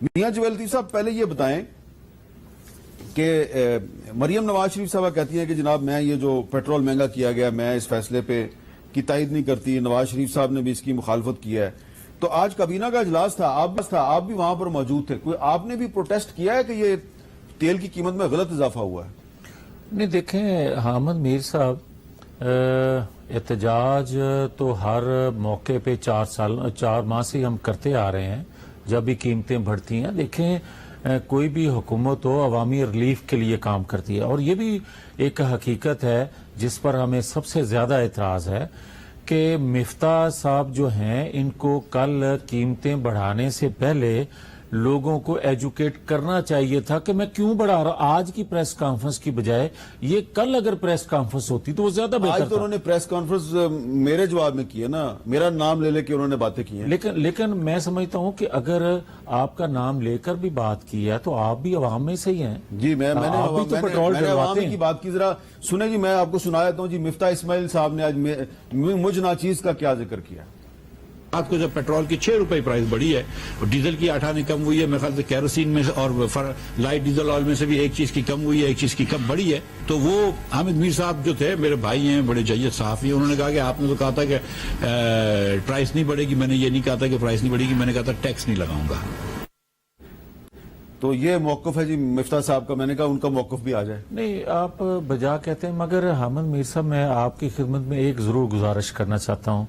میاں جویل لطیف صاحب پہلے یہ بتائیں کہ مریم نواز شریف صاحبہ کہتی ہیں کہ جناب میں یہ جو پیٹرول مہنگا کیا گیا میں اس فیصلے پہ کی تائید نہیں کرتی. نواز شریف صاحب نے بھی اس کی مخالفت کی ہے. تو آج کابینہ کا اجلاس تھا, آپ بھی وہاں پر موجود تھے, کوئی آپ نے بھی پروٹیسٹ کیا ہے کہ یہ تیل کی قیمت میں غلط اضافہ ہوا ہے؟ نہیں دیکھیں حامد میر صاحب, احتجاج تو ہر موقع پہ 4 ماہ سے ہم کرتے آ رہے ہیں جب بھی قیمتیں بڑھتی ہیں. دیکھیں کوئی بھی حکومت ہو عوامی ریلیف کے لیے کام کرتی ہے, اور یہ بھی ایک حقیقت ہے جس پر ہمیں سب سے زیادہ اعتراض ہے کہ مفتاح صاحب جو ہیں ان کو کل قیمتیں بڑھانے سے پہلے لوگوں کو ایجوکیٹ کرنا چاہیے تھا کہ میں کیوں بڑھا رہا ہوں. آج کی پریس کانفرنس کی بجائے یہ کل اگر پریس کانفرنس ہوتی تو وہ زیادہ بہتر تھا. آج تو انہوں نے پریس کانفرنس میرے جواب میں کی ہے نا, میرا نام لے کے انہوں نے باتیں کی ہیں. لیکن میں سمجھتا ہوں کہ اگر آپ کا نام لے کر بھی بات کی ہے تو آپ بھی عوام میں سے ہی ہیں. جی میں نے عوام کی بات کی, ذرا سنیں جی, میں آپ کو سنا دیتا ہوں جی. مفتاح اسماعیل صاحب نے آج مجھ ناچیز کا کیا ذکر کیا. رات کو جب پیٹرول کی 6 روپے پرائز بڑھی ہے, ڈیزل کی 8 آنے کم ہوئی ہے, میرے خیال سے کیروسین میں اور لائٹ ڈیزل آئل میں سے بھی ایک چیز کی کم ہوئی ہے, ایک چیز کی کم بڑھی ہے. تو وہ حامد میر صاحب جو تھے میرے بھائی ہیں, بڑے جید صحافی, انہوں نے کہا کہ آپ نے تو کہا تھا کہ پرائز نہیں بڑھے گی. میں نے یہ نہیں کہا تھا کہ پرائز نہیں بڑھے گی, میں نے کہا تھا ٹیکس نہیں لگاؤں گا. تو یہ موقف ہے جی مفتاح صاحب کا. میں نے کہا ان کا موقف بھی آ جائے. نہیں آپ بجا کہتے ہیں, مگر حامد میر صاحب میں آپ کی خدمت میں ایک ضرور گزارش کرنا چاہتا ہوں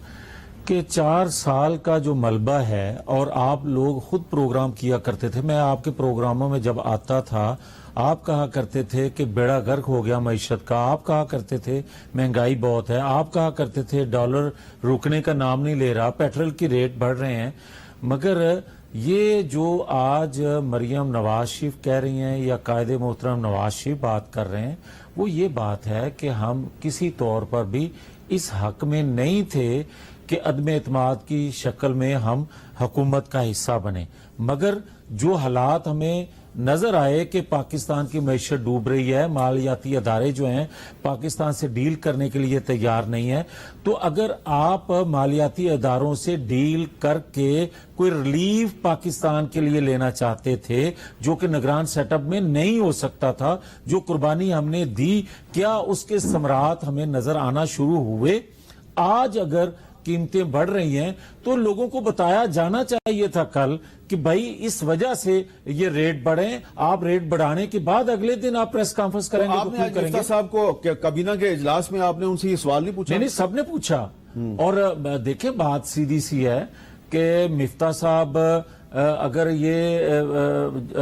کہ 4 سال کا جو ملبہ ہے, اور آپ لوگ خود پروگرام کیا کرتے تھے, میں آپ کے پروگراموں میں جب آتا تھا آپ کہا کرتے تھے کہ بیڑا غرق ہو گیا معیشت کا, آپ کہا کرتے تھے مہنگائی بہت ہے, آپ کہا کرتے تھے ڈالر رکنے کا نام نہیں لے رہا, پیٹرول کی ریٹ بڑھ رہے ہیں. مگر یہ جو آج مریم نواز شریف کہہ رہی ہیں یا قائد محترم نواز شریف بات کر رہے ہیں, وہ یہ بات ہے کہ ہم کسی طور پر بھی اس حق میں نہیں تھے کہ عدم اعتماد کی شکل میں ہم حکومت کا حصہ بنے. مگر جو حالات ہمیں نظر آئے کہ پاکستان کی معیشت ڈوب رہی ہے, مالیاتی ادارے جو ہیں پاکستان سے ڈیل کرنے کے لیے تیار نہیں ہیں, تو اگر آپ مالیاتی اداروں سے ڈیل کر کے کوئی ریلیف پاکستان کے لیے لینا چاہتے تھے جو کہ نگران سیٹ اپ میں نہیں ہو سکتا تھا, جو قربانی ہم نے دی, کیا اس کے ثمرات ہمیں نظر آنا شروع ہوئے؟ آج اگر قیمتیں بڑھ رہی ہیں تو لوگوں کو بتایا جانا چاہیے تھا کل کہ بھائی اس وجہ سے یہ ریٹ بڑھیں. آپ ریٹ بڑھانے کے بعد اگلے دن آپ پریس کانفرنس کریں گے. آپ نے مفتاح صاحب کو کابینہ کے اجلاس میں آپ نے ان سے یہ سوال نہیں پوچھا؟ نہیں, سب نے پوچھا. اور دیکھیں بات سیدھی سی ہے کہ مفتاح صاحب اگر یہ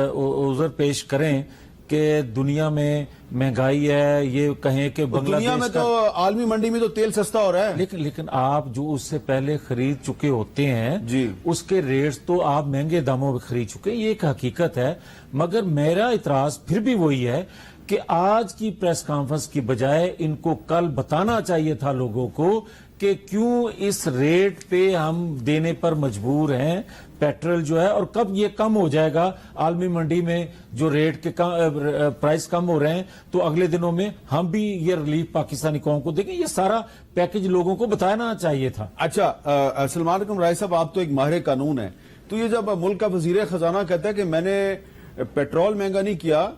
عذر پیش کریں کہ دنیا میں مہنگائی ہے, یہ کہیں کہ بنگلہ دیش دنیا میں تو عالمی منڈی میں تو تیل سستا ہو رہا ہے, لیکن آپ جو اس سے پہلے خرید چکے ہوتے ہیں جی اس کے ریٹس تو آپ مہنگے داموں میں خرید چکے ہیں, یہ ایک حقیقت ہے. مگر میرا اعتراض پھر بھی وہی ہے کہ آج کی پریس کانفرنس کی بجائے ان کو کل بتانا چاہیے تھا لوگوں کو کہ کیوں اس ریٹ پہ ہم دینے پر مجبور ہیں پیٹرول جو ہے, اور کب یہ کم ہو جائے گا. عالمی منڈی میں جو ریٹ کے پرائس کم ہو رہے ہیں تو اگلے دنوں میں ہم بھی یہ ریلیف پاکستانی قوم کو دیں گے. یہ سارا پیکج لوگوں کو بتانا چاہیے تھا. اچھا سلمان اکرم رائے صاحب, آپ تو ایک ماہر قانون ہیں, تو یہ جب ملک کا وزیر خزانہ کہتا ہے کہ میں نے پیٹرول مہنگا نہیں کیا,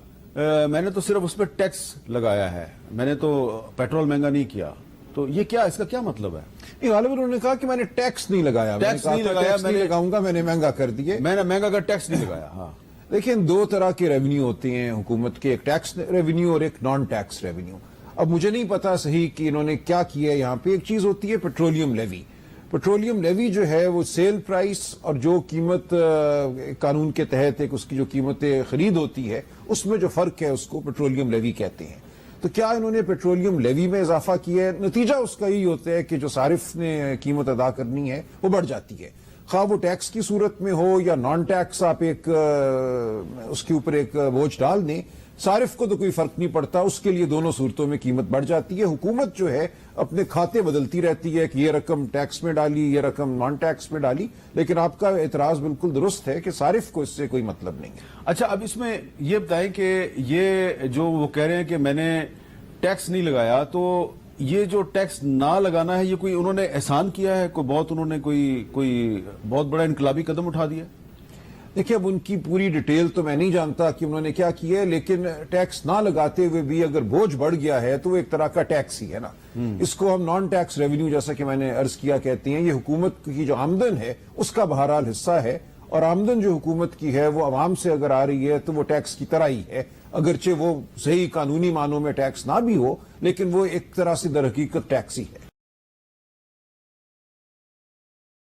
میں نے تو صرف اس پہ ٹیکس لگایا ہے, میں نے تو پیٹرول مہنگا نہیں کیا, تو یہ کیا, اس کا کیا مطلب ہے؟ غالباً انہوں نے کہا کہ میں نے ٹیکس نہیں لگایا, میں لگاؤں گا, میں نے مہنگا کر دیے, میں نے مہنگا کا ٹیکس نہیں لگایا. ہاں دیکھیں 2 طرح کے ریونیو ہوتے ہیں حکومت کے, ایک ٹیکس ریونیو اور ایک نان ٹیکس ریونیو. اب مجھے نہیں پتا صحیح کہ انہوں نے کیا کیا ہے یہاں پہ. ایک چیز ہوتی ہے پیٹرولیم لیوی. پیٹرولیم لیوی جو ہے وہ سیل پرائس اور جو قیمت قانون کے تحت ایک اس کی جو قیمت خرید ہوتی ہے اس میں جو فرق ہے اس کو پیٹرولیم لیوی کہتے ہیں. تو کیا انہوں نے پیٹرولیم لیوی میں اضافہ کیا ہے؟ نتیجہ اس کا یہی ہوتا ہے کہ جو صارف نے قیمت ادا کرنی ہے وہ بڑھ جاتی ہے, خواہ وہ ٹیکس کی صورت میں ہو یا نان ٹیکس. آپ ایک اس کے اوپر ایک بوجھ ڈال دیں, صارف کو تو کوئی فرق نہیں پڑتا, اس کے لیے دونوں صورتوں میں قیمت بڑھ جاتی ہے. حکومت جو ہے اپنے کھاتے بدلتی رہتی ہے کہ یہ رقم ٹیکس میں ڈالی, یہ رقم نان ٹیکس میں ڈالی, لیکن آپ کا اعتراض بالکل درست ہے کہ صارف کو اس سے کوئی مطلب نہیں ہے. اچھا اب اس میں یہ بتائیں کہ یہ جو وہ کہہ رہے ہیں کہ میں نے ٹیکس نہیں لگایا, تو یہ جو ٹیکس نہ لگانا ہے یہ کوئی انہوں نے احسان کیا ہے, کوئی بہت انہوں نے کوئی بہت بڑا انقلابی قدم اٹھا دیا؟ دیکھیے اب ان کی پوری ڈیٹیل تو میں نہیں جانتا کہ انہوں نے کیا کیا ہے، لیکن ٹیکس نہ لگاتے ہوئے بھی اگر بوجھ بڑھ گیا ہے تو وہ ایک طرح کا ٹیکس ہی ہے نا. اس کو ہم نان ٹیکس ریونیو جیسا کہ میں نے عرض کیا کہتے ہیں. یہ حکومت کی جو آمدن ہے اس کا بہرحال حصہ ہے، اور آمدن جو حکومت کی ہے وہ عوام سے اگر آ رہی ہے تو وہ ٹیکس کی طرح ہی ہے، اگرچہ وہ صحیح قانونی معنوں میں ٹیکس نہ بھی ہو، لیکن وہ ایک طرح سے در حقیقت ٹیکس ہی ہے.